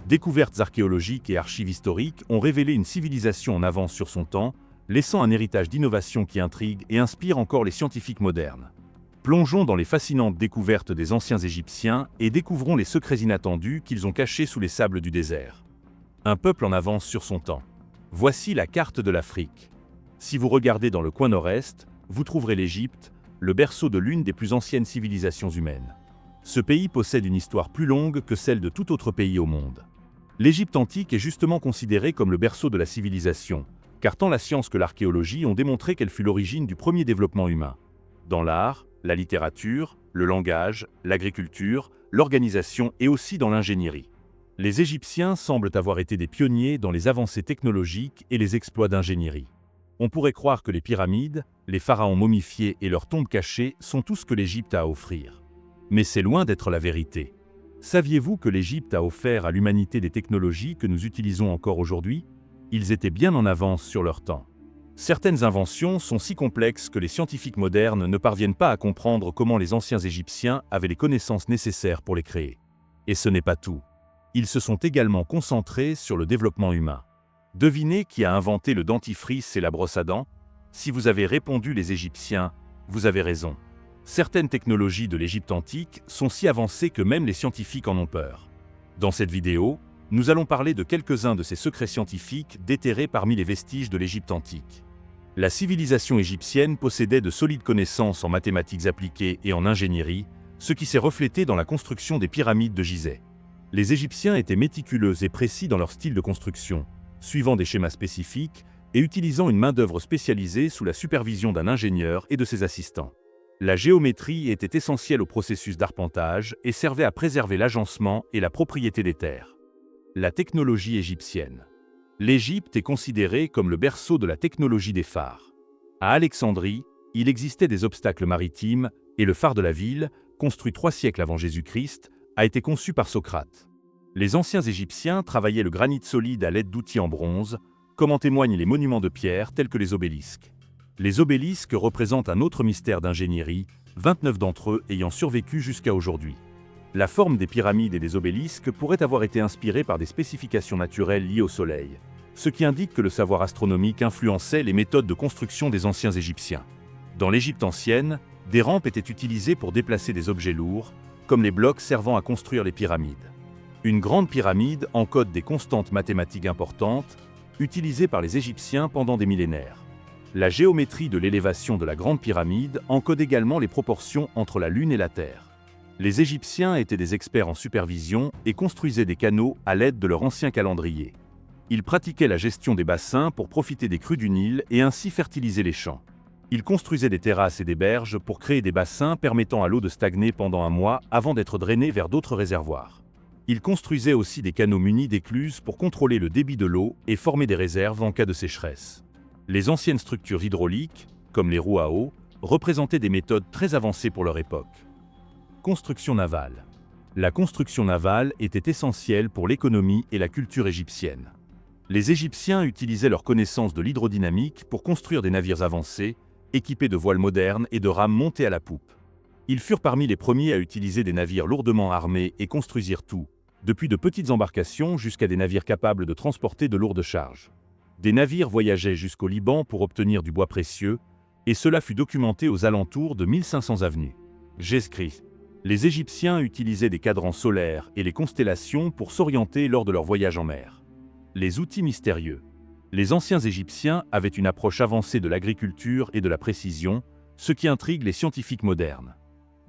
Découvertes archéologiques et archives historiques ont révélé une civilisation en avance sur son temps, laissant un héritage d'innovation qui intrigue et inspire encore les scientifiques modernes. Plongeons dans les fascinantes découvertes des anciens Égyptiens et découvrons les secrets inattendus qu'ils ont cachés sous les sables du désert. Un peuple en avance sur son temps. Voici la carte de l'Afrique. Si vous regardez dans le coin nord-est, vous trouverez l'Égypte, le berceau de l'une des plus anciennes civilisations humaines. Ce pays possède une histoire plus longue que celle de tout autre pays au monde. L'Égypte antique est justement considérée comme le berceau de la civilisation, car tant la science que l'archéologie ont démontré qu'elle fut l'origine du premier développement humain. Dans l'art, la littérature, le langage, l'agriculture, l'organisation et aussi dans l'ingénierie. Les Égyptiens semblent avoir été des pionniers dans les avancées technologiques et les exploits d'ingénierie. On pourrait croire que les pyramides, les pharaons momifiés et leurs tombes cachées sont tout ce que l'Égypte a à offrir. Mais c'est loin d'être la vérité. Saviez-vous que l'Égypte a offert à l'humanité des technologies que nous utilisons encore aujourd'hui? Ils étaient bien en avance sur leur temps. Certaines inventions sont si complexes que les scientifiques modernes ne parviennent pas à comprendre comment les anciens Égyptiens avaient les connaissances nécessaires pour les créer. Et ce n'est pas tout. Ils se sont également concentrés sur le développement humain. Devinez qui a inventé le dentifrice et la brosse à dents? Si vous avez répondu les Égyptiens, vous avez raison. Certaines technologies de l'Égypte antique sont si avancées que même les scientifiques en ont peur. Dans cette vidéo, nous allons parler de quelques-uns de ces secrets scientifiques déterrés parmi les vestiges de l'Égypte antique. La civilisation égyptienne possédait de solides connaissances en mathématiques appliquées et en ingénierie, ce qui s'est reflété dans la construction des pyramides de Gizeh. Les Égyptiens étaient méticuleux et précis dans leur style de construction, suivant des schémas spécifiques et utilisant une main-d'œuvre spécialisée sous la supervision d'un ingénieur et de ses assistants. La géométrie était essentielle au processus d'arpentage et servait à préserver l'agencement et la propriété des terres. La technologie égyptienne. L'Égypte est considérée comme le berceau de la technologie des phares. À Alexandrie, il existait des obstacles maritimes et le phare de la ville, construit 3 siècles avant Jésus-Christ, a été conçu par Socrate. Les anciens Égyptiens travaillaient le granit solide à l'aide d'outils en bronze, comme en témoignent les monuments de pierre tels que les obélisques. Les obélisques représentent un autre mystère d'ingénierie, 29 d'entre eux ayant survécu jusqu'à aujourd'hui. La forme des pyramides et des obélisques pourrait avoir été inspirée par des spécifications naturelles liées au Soleil, ce qui indique que le savoir astronomique influençait les méthodes de construction des anciens Égyptiens. Dans l'Égypte ancienne, des rampes étaient utilisées pour déplacer des objets lourds, comme les blocs servant à construire les pyramides. Une grande pyramide encode des constantes mathématiques importantes, utilisées par les Égyptiens pendant des millénaires. La géométrie de l'élévation de la grande pyramide encode également les proportions entre la Lune et la Terre. Les Égyptiens étaient des experts en supervision et construisaient des canaux à l'aide de leur ancien calendrier. Ils pratiquaient la gestion des bassins pour profiter des crues du Nil et ainsi fertiliser les champs. Ils construisaient des terrasses et des berges pour créer des bassins permettant à l'eau de stagner pendant un mois avant d'être drainée vers d'autres réservoirs. Ils construisaient aussi des canaux munis d'écluses pour contrôler le débit de l'eau et former des réserves en cas de sécheresse. Les anciennes structures hydrauliques, comme les roues à eau, représentaient des méthodes très avancées pour leur époque. Construction navale. La construction navale était essentielle pour l'économie et la culture égyptienne. Les Égyptiens utilisaient leur connaissance de l'hydrodynamique pour construire des navires avancés, équipés de voiles modernes et de rames montées à la poupe. Ils furent parmi les premiers à utiliser des navires lourdement armés et construisirent tout, depuis de petites embarcations jusqu'à des navires capables de transporter de lourdes charges. Des navires voyageaient jusqu'au Liban pour obtenir du bois précieux, et cela fut documenté aux alentours de 1500 avenues. Jésus-Christ. Les Égyptiens utilisaient des cadrans solaires et les constellations pour s'orienter lors de leur voyage en mer. Les outils mystérieux. Les anciens Égyptiens avaient une approche avancée de l'agriculture et de la précision, ce qui intrigue les scientifiques modernes.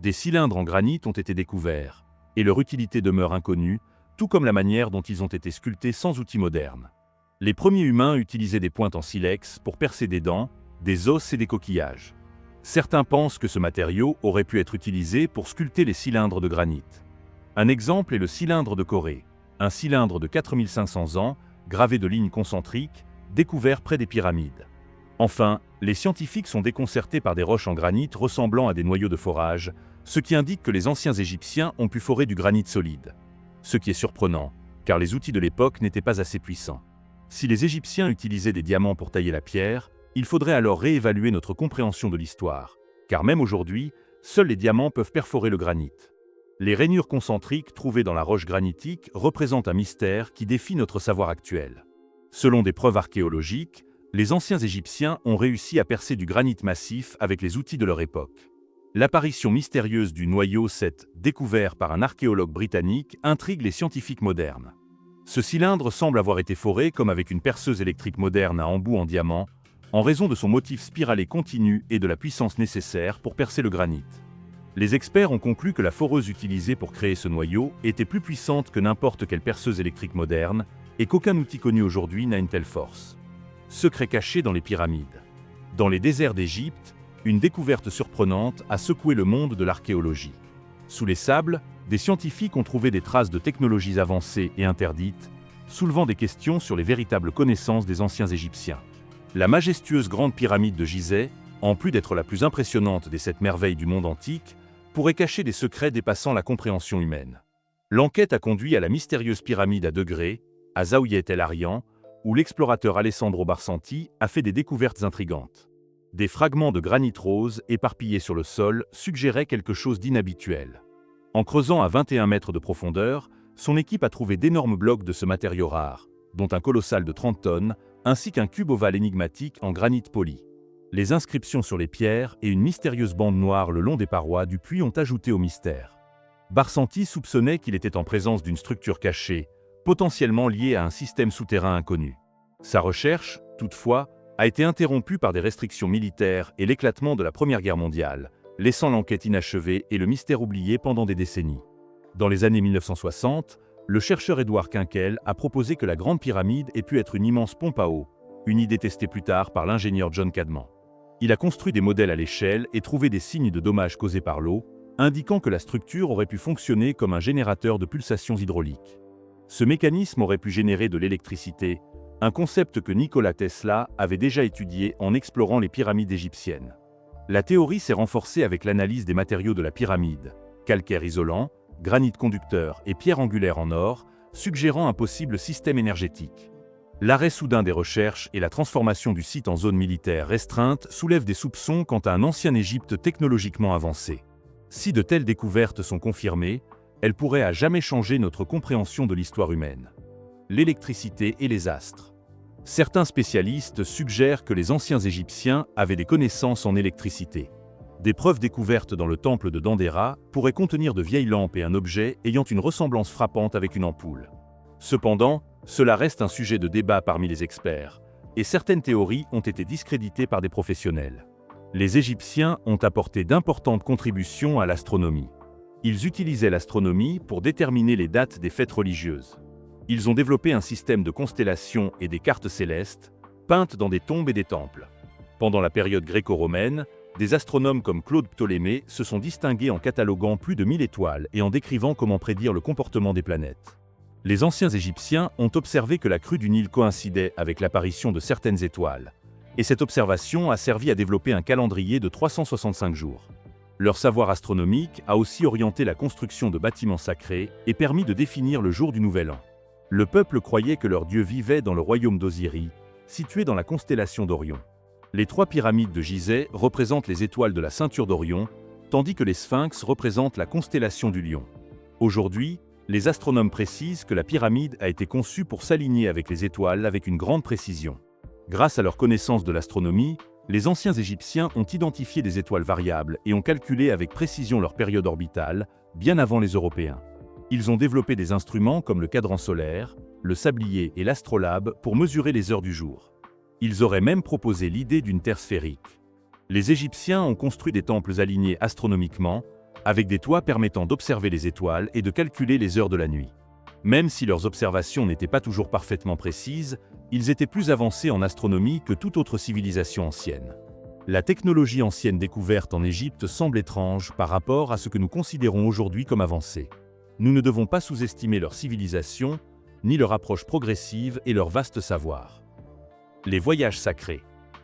Des cylindres en granit ont été découverts, et leur utilité demeure inconnue, tout comme la manière dont ils ont été sculptés sans outils modernes. Les premiers humains utilisaient des pointes en silex pour percer des dents, des os et des coquillages. Certains pensent que ce matériau aurait pu être utilisé pour sculpter les cylindres de granit. Un exemple est le cylindre de Corée, un cylindre de 4500 ans, gravé de lignes concentriques, découvert près des pyramides. Enfin, les scientifiques sont déconcertés par des roches en granit ressemblant à des noyaux de forage, ce qui indique que les anciens Égyptiens ont pu forer du granit solide. Ce qui est surprenant, car les outils de l'époque n'étaient pas assez puissants. Si les Égyptiens utilisaient des diamants pour tailler la pierre, il faudrait alors réévaluer notre compréhension de l'histoire, car même aujourd'hui, seuls les diamants peuvent perforer le granit. Les rainures concentriques trouvées dans la roche granitique représentent un mystère qui défie notre savoir actuel. Selon des preuves archéologiques, les anciens Égyptiens ont réussi à percer du granit massif avec les outils de leur époque. L'apparition mystérieuse du noyau 7, découvert par un archéologue britannique, intrigue les scientifiques modernes. Ce cylindre semble avoir été foré comme avec une perceuse électrique moderne à embout en diamant, en raison de son motif spiralé continu et de la puissance nécessaire pour percer le granit. Les experts ont conclu que la foreuse utilisée pour créer ce noyau était plus puissante que n'importe quelle perceuse électrique moderne et qu'aucun outil connu aujourd'hui n'a une telle force. Secret caché dans les pyramides. Dans les déserts d'Égypte, une découverte surprenante a secoué le monde de l'archéologie. Sous les sables, des scientifiques ont trouvé des traces de technologies avancées et interdites, soulevant des questions sur les véritables connaissances des anciens Égyptiens. La majestueuse grande pyramide de Gizeh, en plus d'être la plus impressionnante des 7 merveilles du monde antique, pourrait cacher des secrets dépassant la compréhension humaine. L'enquête a conduit à la mystérieuse pyramide à degrés, à Zaouiet El Arian, où l'explorateur Alessandro Barsanti a fait des découvertes intrigantes. Des fragments de granit rose éparpillés sur le sol suggéraient quelque chose d'inhabituel. En creusant à 21 mètres de profondeur, son équipe a trouvé d'énormes blocs de ce matériau rare, dont un colossal de 30 tonnes, ainsi qu'un cube ovale énigmatique en granit poli. Les inscriptions sur les pierres et une mystérieuse bande noire le long des parois du puits ont ajouté au mystère. Barsanti soupçonnait qu'il était en présence d'une structure cachée, potentiellement liée à un système souterrain inconnu. Sa recherche, toutefois, a été interrompue par des restrictions militaires et l'éclatement de la Première Guerre mondiale, laissant l'enquête inachevée et le mystère oublié pendant des décennies. Dans les années 1960, le chercheur Édouard Quinquel a proposé que la Grande Pyramide ait pu être une immense pompe à eau, une idée testée plus tard par l'ingénieur John Cadman. Il a construit des modèles à l'échelle et trouvé des signes de dommages causés par l'eau, indiquant que la structure aurait pu fonctionner comme un générateur de pulsations hydrauliques. Ce mécanisme aurait pu générer de l'électricité, un concept que Nikola Tesla avait déjà étudié en explorant les pyramides égyptiennes. La théorie s'est renforcée avec l'analyse des matériaux de la pyramide, calcaire isolant, granit conducteur et pierre angulaire en or, suggérant un possible système énergétique. L'arrêt soudain des recherches et la transformation du site en zone militaire restreinte soulèvent des soupçons quant à un ancien Égypte technologiquement avancé. Si de telles découvertes sont confirmées, elles pourraient à jamais changer notre compréhension de l'histoire humaine. L'électricité et les astres. Certains spécialistes suggèrent que les anciens Égyptiens avaient des connaissances en électricité. Des preuves découvertes dans le temple de Dendera pourraient contenir de vieilles lampes et un objet ayant une ressemblance frappante avec une ampoule. Cependant, cela reste un sujet de débat parmi les experts, et certaines théories ont été discréditées par des professionnels. Les Égyptiens ont apporté d'importantes contributions à l'astronomie. Ils utilisaient l'astronomie pour déterminer les dates des fêtes religieuses. Ils ont développé un système de constellations et des cartes célestes, peintes dans des tombes et des temples. Pendant la période gréco-romaine, des astronomes comme Claude Ptolémée se sont distingués en cataloguant plus de 1000 étoiles et en décrivant comment prédire le comportement des planètes. Les anciens Égyptiens ont observé que la crue du Nil coïncidait avec l'apparition de certaines étoiles, et cette observation a servi à développer un calendrier de 365 jours. Leur savoir astronomique a aussi orienté la construction de bâtiments sacrés et permis de définir le jour du Nouvel An. Le peuple croyait que leur dieu vivait dans le royaume d'Osiris, situé dans la constellation d'Orion. Les 3 pyramides de Gizeh représentent les étoiles de la ceinture d'Orion, tandis que les sphinx représentent la constellation du Lion. Aujourd'hui, les astronomes précisent que la pyramide a été conçue pour s'aligner avec les étoiles avec une grande précision. Grâce à leur connaissance de l'astronomie, les anciens Égyptiens ont identifié des étoiles variables et ont calculé avec précision leur période orbitale, bien avant les Européens. Ils ont développé des instruments comme le cadran solaire, le sablier et l'astrolabe pour mesurer les heures du jour. Ils auraient même proposé l'idée d'une Terre sphérique. Les Égyptiens ont construit des temples alignés astronomiquement, avec des toits permettant d'observer les étoiles et de calculer les heures de la nuit. Même si leurs observations n'étaient pas toujours parfaitement précises, ils étaient plus avancés en astronomie que toute autre civilisation ancienne. La technologie ancienne découverte en Égypte semble étrange par rapport à ce que nous considérons aujourd'hui comme avancé. Nous ne devons pas sous-estimer leur civilisation, ni leur approche progressive et leur vaste savoir. Les voyages sacrés.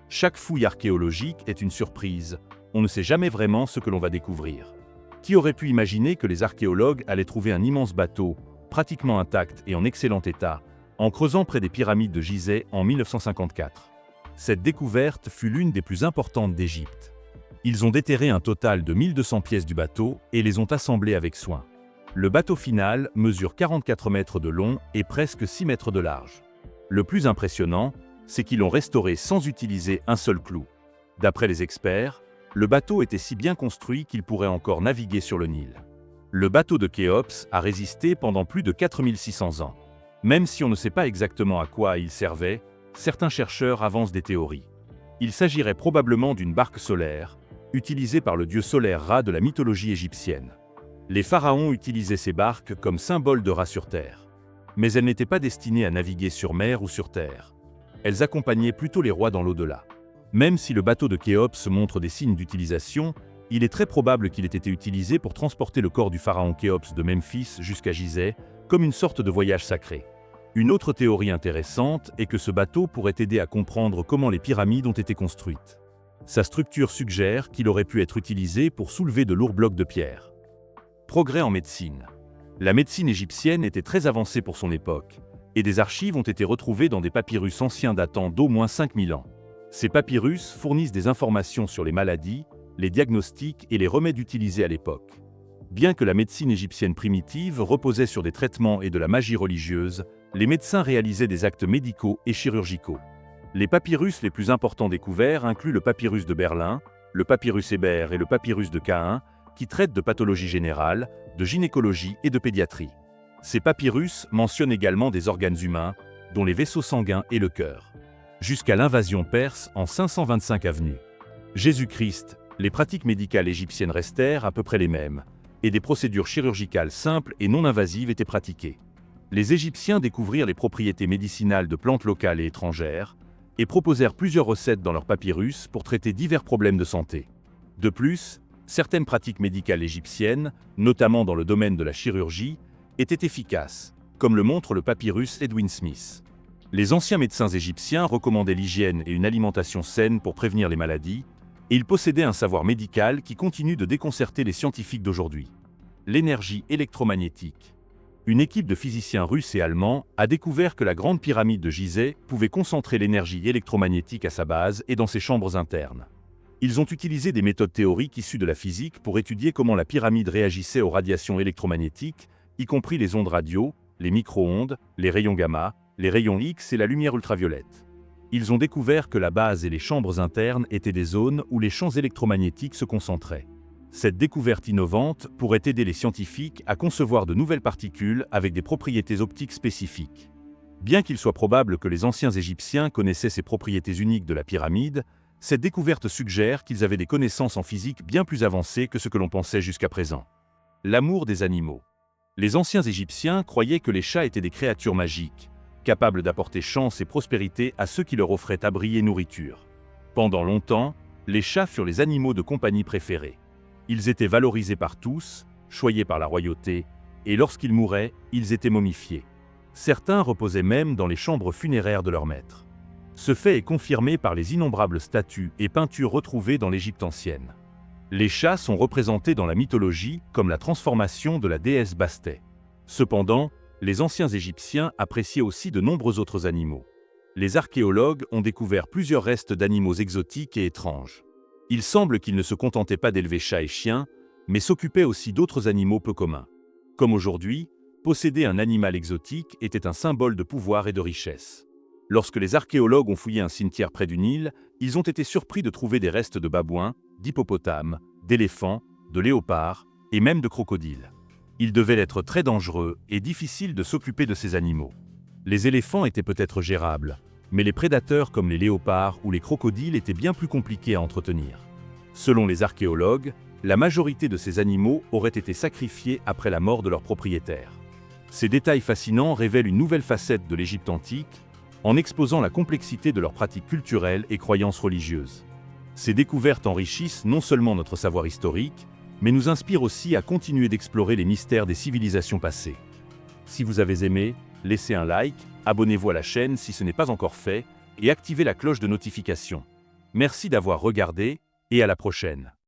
Chaque fouille archéologique est une surprise, on ne sait jamais vraiment ce que l'on va découvrir. Qui aurait pu imaginer que les archéologues allaient trouver un immense bateau, pratiquement intact et en excellent état, en creusant près des pyramides de Gizeh en 1954. Cette découverte fut l'une des plus importantes d'Égypte. Ils ont déterré un total de 1200 pièces du bateau et les ont assemblées avec soin. Le bateau final mesure 44 mètres de long et presque 6 mètres de large. Le plus impressionnant, c'est qu'ils l'ont restauré sans utiliser un seul clou. D'après les experts, le bateau était si bien construit qu'il pourrait encore naviguer sur le Nil. Le bateau de Khéops a résisté pendant plus de 4600 ans. Même si on ne sait pas exactement à quoi il servait, certains chercheurs avancent des théories. Il s'agirait probablement d'une barque solaire, utilisée par le dieu solaire Ra de la mythologie égyptienne. Les pharaons utilisaient ces barques comme symbole de Ra sur terre. Mais elles n'étaient pas destinées à naviguer sur mer ou sur terre. Elles accompagnaient plutôt les rois dans l'au-delà. Même si le bateau de Khéops montre des signes d'utilisation, il est très probable qu'il ait été utilisé pour transporter le corps du pharaon Khéops de Memphis jusqu'à Gizeh, comme une sorte de voyage sacré. Une autre théorie intéressante est que ce bateau pourrait aider à comprendre comment les pyramides ont été construites. Sa structure suggère qu'il aurait pu être utilisé pour soulever de lourds blocs de pierre. Progrès en médecine. La médecine égyptienne était très avancée pour son époque, et des archives ont été retrouvées dans des papyrus anciens datant d'au moins 5000 ans. Ces papyrus fournissent des informations sur les maladies, les diagnostics et les remèdes utilisés à l'époque. Bien que la médecine égyptienne primitive reposait sur des traitements et de la magie religieuse, les médecins réalisaient des actes médicaux et chirurgicaux. Les papyrus les plus importants découverts incluent le papyrus de Berlin, le papyrus Hébert et le papyrus de Caïn, qui traitent de pathologie générale, de gynécologie et de pédiatrie. Ces papyrus mentionnent également des organes humains, dont les vaisseaux sanguins et le cœur. Jusqu'à l'invasion perse en 525 avenue Jésus-Christ, les pratiques médicales égyptiennes restèrent à peu près les mêmes, et des procédures chirurgicales simples et non invasives étaient pratiquées. Les Égyptiens découvrirent les propriétés médicinales de plantes locales et étrangères, et proposèrent plusieurs recettes dans leurs papyrus pour traiter divers problèmes de santé. De plus, certaines pratiques médicales égyptiennes, notamment dans le domaine de la chirurgie, étaient efficaces, comme le montre le papyrus Edwin Smith. Les anciens médecins égyptiens recommandaient l'hygiène et une alimentation saine pour prévenir les maladies, et ils possédaient un savoir médical qui continue de déconcerter les scientifiques d'aujourd'hui. L'énergie électromagnétique. Une équipe de physiciens russes et allemands a découvert que la grande pyramide de Gizeh pouvait concentrer l'énergie électromagnétique à sa base et dans ses chambres internes. Ils ont utilisé des méthodes théoriques issues de la physique pour étudier comment la pyramide réagissait aux radiations électromagnétiques, y compris les ondes radio, les micro-ondes, les rayons gamma, les rayons X et la lumière ultraviolette. Ils ont découvert que la base et les chambres internes étaient des zones où les champs électromagnétiques se concentraient. Cette découverte innovante pourrait aider les scientifiques à concevoir de nouvelles particules avec des propriétés optiques spécifiques. Bien qu'il soit probable que les anciens Égyptiens connaissaient ces propriétés uniques de la pyramide, cette découverte suggère qu'ils avaient des connaissances en physique bien plus avancées que ce que l'on pensait jusqu'à présent. L'amour des animaux. Les anciens Égyptiens croyaient que les chats étaient des créatures magiques, capables d'apporter chance et prospérité à ceux qui leur offraient abri et nourriture. Pendant longtemps, les chats furent les animaux de compagnie préférés. Ils étaient valorisés par tous, choyés par la royauté, et lorsqu'ils mouraient, ils étaient momifiés. Certains reposaient même dans les chambres funéraires de leurs maîtres. Ce fait est confirmé par les innombrables statues et peintures retrouvées dans l'Égypte ancienne. Les chats sont représentés dans la mythologie comme la transformation de la déesse Bastet. Cependant, les anciens Égyptiens appréciaient aussi de nombreux autres animaux. Les archéologues ont découvert plusieurs restes d'animaux exotiques et étranges. Il semble qu'ils ne se contentaient pas d'élever chats et chiens, mais s'occupaient aussi d'autres animaux peu communs. Comme aujourd'hui, posséder un animal exotique était un symbole de pouvoir et de richesse. Lorsque les archéologues ont fouillé un cimetière près du Nil, ils ont été surpris de trouver des restes de babouins, d'hippopotames, d'éléphants, de léopards et même de crocodiles. Il devait être très dangereux et difficile de s'occuper de ces animaux. Les éléphants étaient peut-être gérables, mais les prédateurs comme les léopards ou les crocodiles étaient bien plus compliqués à entretenir. Selon les archéologues, la majorité de ces animaux auraient été sacrifiés après la mort de leurs propriétaires. Ces détails fascinants révèlent une nouvelle facette de l'Égypte antique, en exposant la complexité de leurs pratiques culturelles et croyances religieuses. Ces découvertes enrichissent non seulement notre savoir historique, mais nous inspirent aussi à continuer d'explorer les mystères des civilisations passées. Si vous avez aimé, laissez un like, abonnez-vous à la chaîne si ce n'est pas encore fait, et activez la cloche de notification. Merci d'avoir regardé, et à la prochaine.